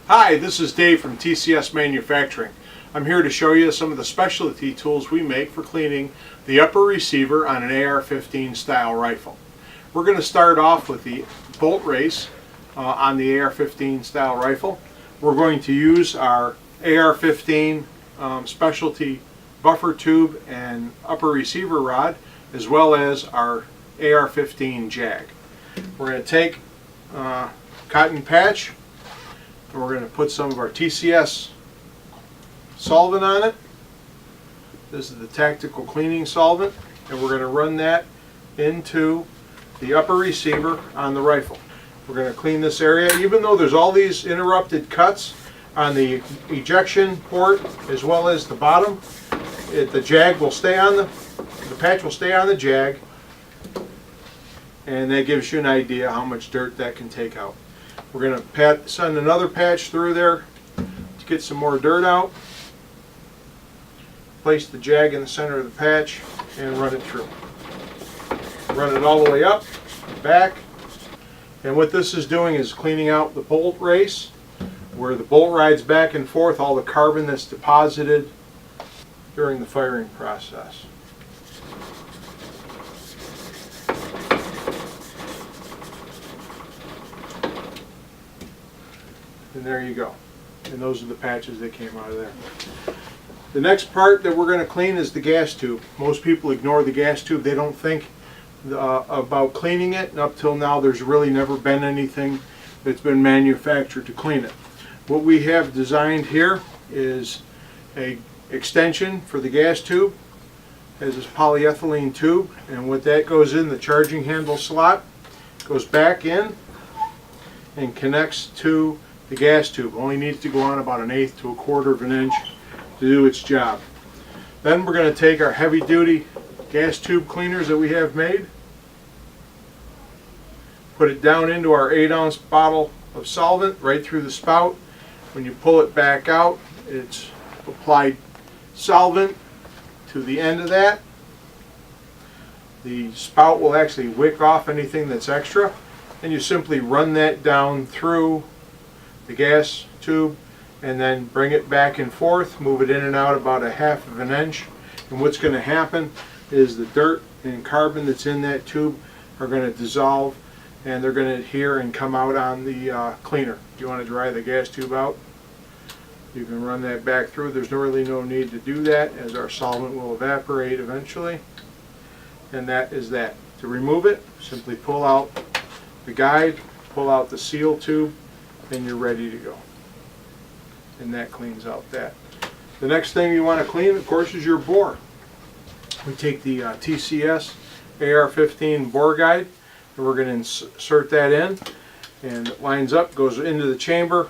Hi, this is Dave from TCS Manufacturing. I'm here to show you some of the specialty tools we make for cleaning the upper receiver on an AR-15 style rifle. We're going to start off with the bolt race on the AR-15 style rifle. We're going to use our AR-15 specialty buffer tube and upper receiver rod, as well as our AR-15 jag. We're going to take cotton patch, and we're going to put some of our TCS solvent on it. This is the tactical cleaning solvent, and we're going to run that into the upper receiver on the rifle. We're going to clean this area. Even though there's all these interrupted cuts on the ejection port as well as the bottom, the jag will stay on the patch will stay on the jag, and that gives you an idea how much dirt that can take out. We're going to send another patch through there to get some more dirt out. Place the jag in the center of the patch and run it through. Run it all the way up, back, and what this is doing is cleaning out the bolt race, where the bolt rides back and forth, all the carbon that's deposited during the firing process. And there you go. And those are the patches that came out of there. The next part that we're going to clean is the gas tube. Most people ignore the gas tube. They don't think about cleaning it, and up till now there's really never been anything that's been manufactured to clean it. What we have designed here is a extension for the gas tube. It has this polyethylene tube, and what that goes in the charging handle slot goes back in and connects to the gas tube. Only needs to go on about 1/8 to 1/4 of an inch to do its job. Then we're going to take our heavy duty gas tube cleaners that we have made, put it down into our 8-ounce bottle of solvent right through the spout. When you pull it back out, it's applied solvent to the end of that. The spout will actually wick off anything that's extra, and you simply run that down through the gas tube and then bring it back and forth, move it in and out about 1/2 of an inch. And what's going to happen is the dirt and carbon that's in that tube are going to dissolve, and they're going to adhere and come out on the cleaner. If you want to dry the gas tube out, you can run that back through. There's really no need to do that, as our solvent will evaporate eventually. And that is that. To remove it, simply pull out the guide, pull out the seal tube, and you're ready to go. And that cleans out that. The next thing you want to clean, of course, is your bore. We take the TCS AR-15 bore guide, and we're going to insert that in, and it lines up, goes into the chamber.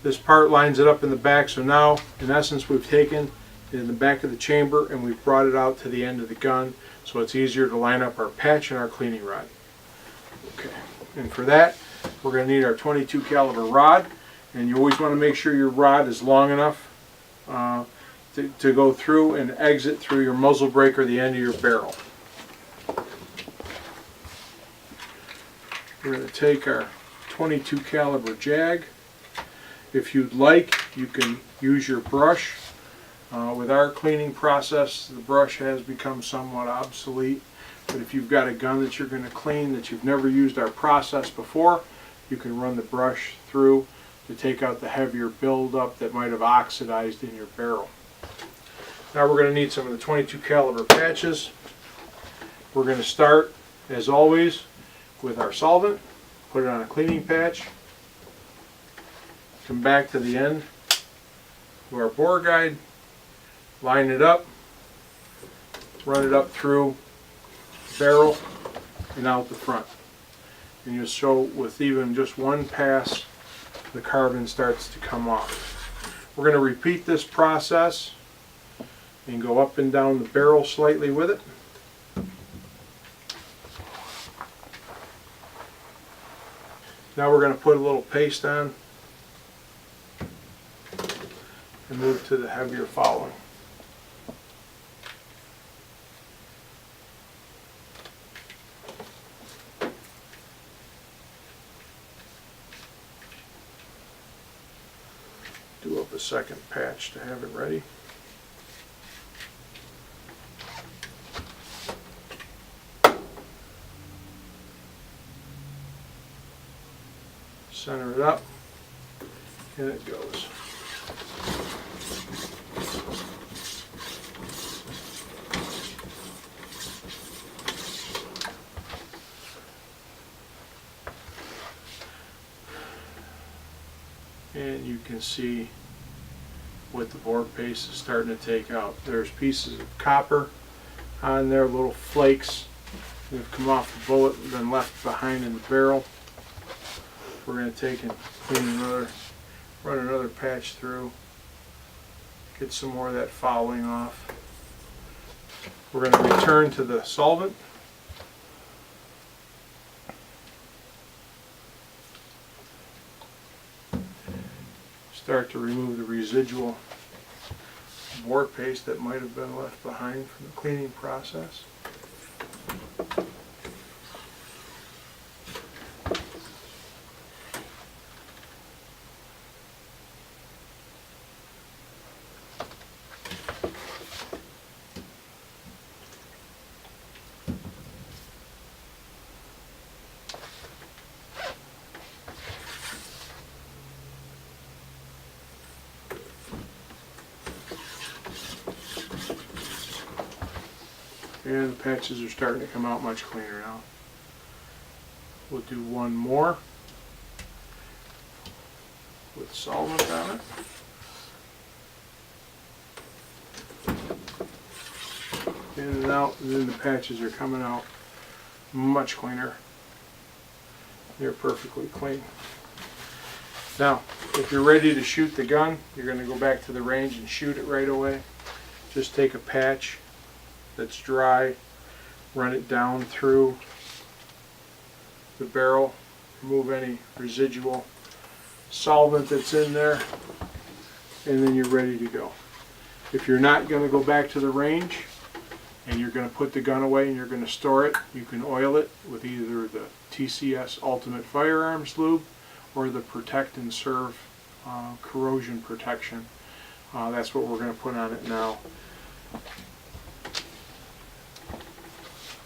This part lines it up in the back, so now in essence we've taken it in the back of the chamber and we've brought it out to the end of the gun, so it's easier to line up our patch and our cleaning rod. Okay, and for that we're going to need our 22 caliber rod, and you always want to make sure your rod is long enough to go through and exit through your muzzle brake or the end of your barrel. We're going to take our 22 caliber jag. If you'd like, you can use your brush. With our cleaning process, the brush has become somewhat obsolete, but if you've got a gun that you're going to clean that you've never used our process before, you can run the brush through to take out the heavier buildup that might have oxidized in your barrel. Now we're going to need some of the 22 caliber patches. We're going to start, as always, with our solvent, put it on a cleaning patch, come back to the end to our bore guide, line it up, run it up through the barrel and out the front. And you'll show with even just one pass the carbon starts to come off. We're going to repeat this process and go up and down the barrel slightly with it. Now we're going to put a little paste on and move to the heavier following. a second patch to have it ready. Center it up, and it goes. And you can see what the board paste is starting to take out. There's pieces of copper on there, little flakes that have come off the bullet and been left behind in the barrel. We're going to take and run another patch through, get some more of that fouling off. We're going to return to the solvent. Start to remove the residual board paste that might have been left behind from the cleaning process. And the patches are starting to come out much cleaner now. We'll do one more with solvent on it. In and out, and then the patches are coming out much cleaner. They're perfectly clean. Now, if you're ready to shoot the gun, you're going to go back to the range and shoot it right away. Just take a patch that's dry, run it down through the barrel, remove any residual solvent that's in there, and then you're ready to go. If you're not going to go back to the range and you're going to put the gun away and you're going to store it, you can oil it with either the TCS Ultimate Firearms Lube or the Protect and Serve corrosion protection. That's what we're going to put on it now.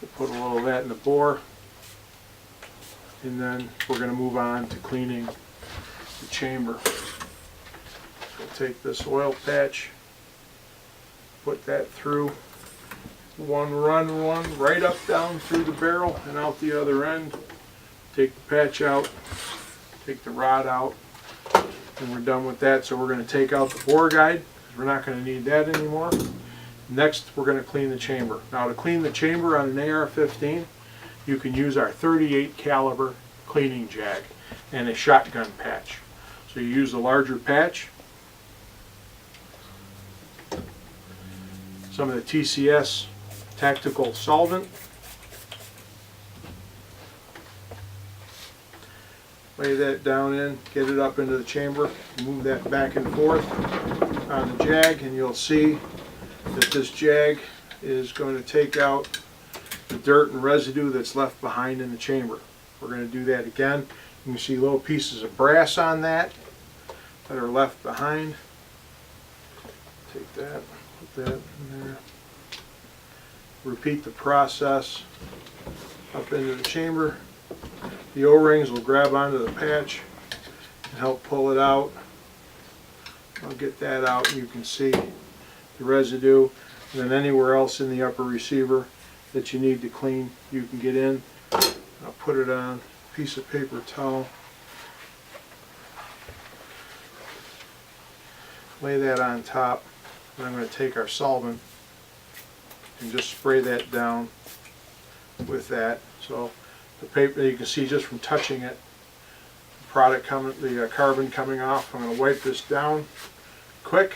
We'll put a little of that in the bore, and then we're going to move on to cleaning the chamber. So we'll take this oil patch, put that through one right up down through the barrel and out the other end. Take the patch out, take the rod out, and we're done with that. So we're going to take out the bore guide because we're not going to need that anymore. Next, we're going to clean the chamber. Now, to clean the chamber on an AR-15, you can use our .38 caliber cleaning jag and a shotgun patch. So you use the larger patch, some of the TCS tactical solvent, lay that down in, get it up into the chamber, move that back and forth on the jag, and you'll see that this jag is going to take out the dirt and residue that's left behind in the chamber. We're going to do that again. You can see little pieces of brass on that are left behind. Take that, put that in there. Repeat the process up into the chamber. The O-rings will grab onto the patch and help pull it out. I'll get that out, and you can see the residue, and then anywhere else in the upper receiver that you need to clean, you can get in. I'll put it on a piece of paper towel, lay that on top, and I'm going to take our solvent and just spray that down with that. So the paper, you can see just from touching it, the carbon coming off. I'm going to wipe this down quick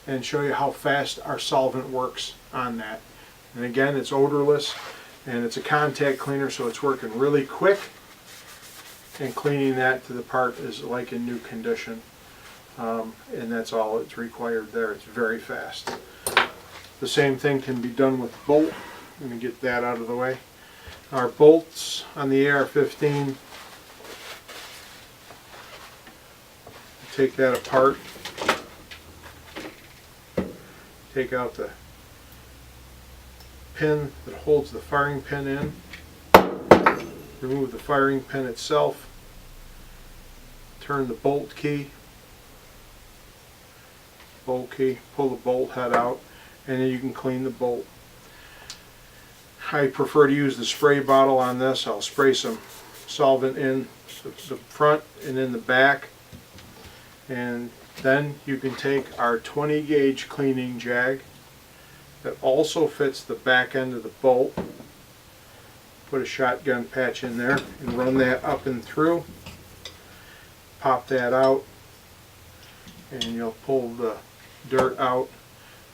and show you how fast our solvent works on that. And again, it's odorless and it's a contact cleaner, so it's working really quick, and cleaning that to the part is like in new condition, and that's all it's required there. It's very fast. The same thing can be done with bolt. I'm going to get that out of the way. Our bolts on the AR-15, take that apart. take out the pin that holds the firing pin in, remove the firing pin itself, turn the bolt key, pull the bolt head out, and then you can clean the bolt. I prefer to use the spray bottle on this. I'll spray some solvent in the front and in the back, and then you can take our 20 gauge cleaning jag that also fits the back end of the bolt, put a shotgun patch in there and run that up and through, pop that out, and you'll pull the dirt out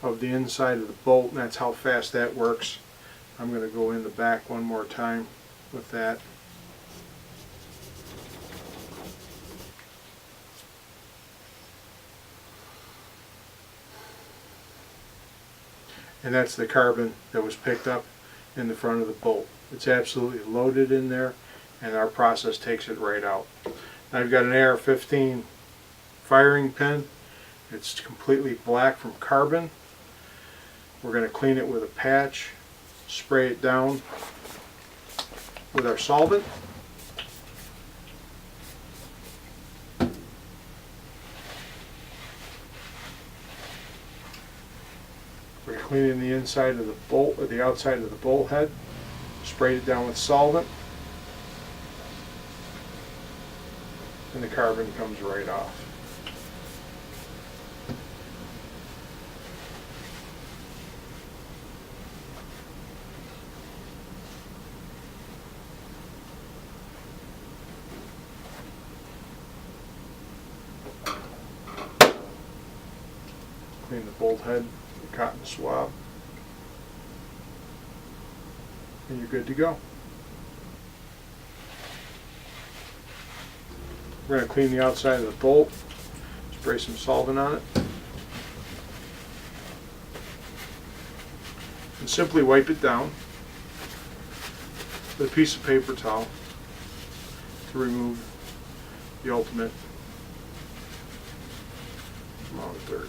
of the inside of the bolt, and that's how fast that works. I'm going to go in the back one more time with that. And that's the carbon that was picked up in the front of the bolt. It's absolutely loaded in there, and our process takes it right out. I've got an AR-15 firing pin. It's completely black from carbon. We're going to clean it with a patch, spray it down with our solvent. We're cleaning the inside of the bolt, or the outside of the bolt head. Sprayed it down with solvent, and the carbon comes right off. Clean the bolt head with a cotton swab, and you're good to go. We're going to clean the outside of the bolt, spray some solvent on it, and simply wipe it down with a piece of paper towel to remove the ultimate amount of dirt.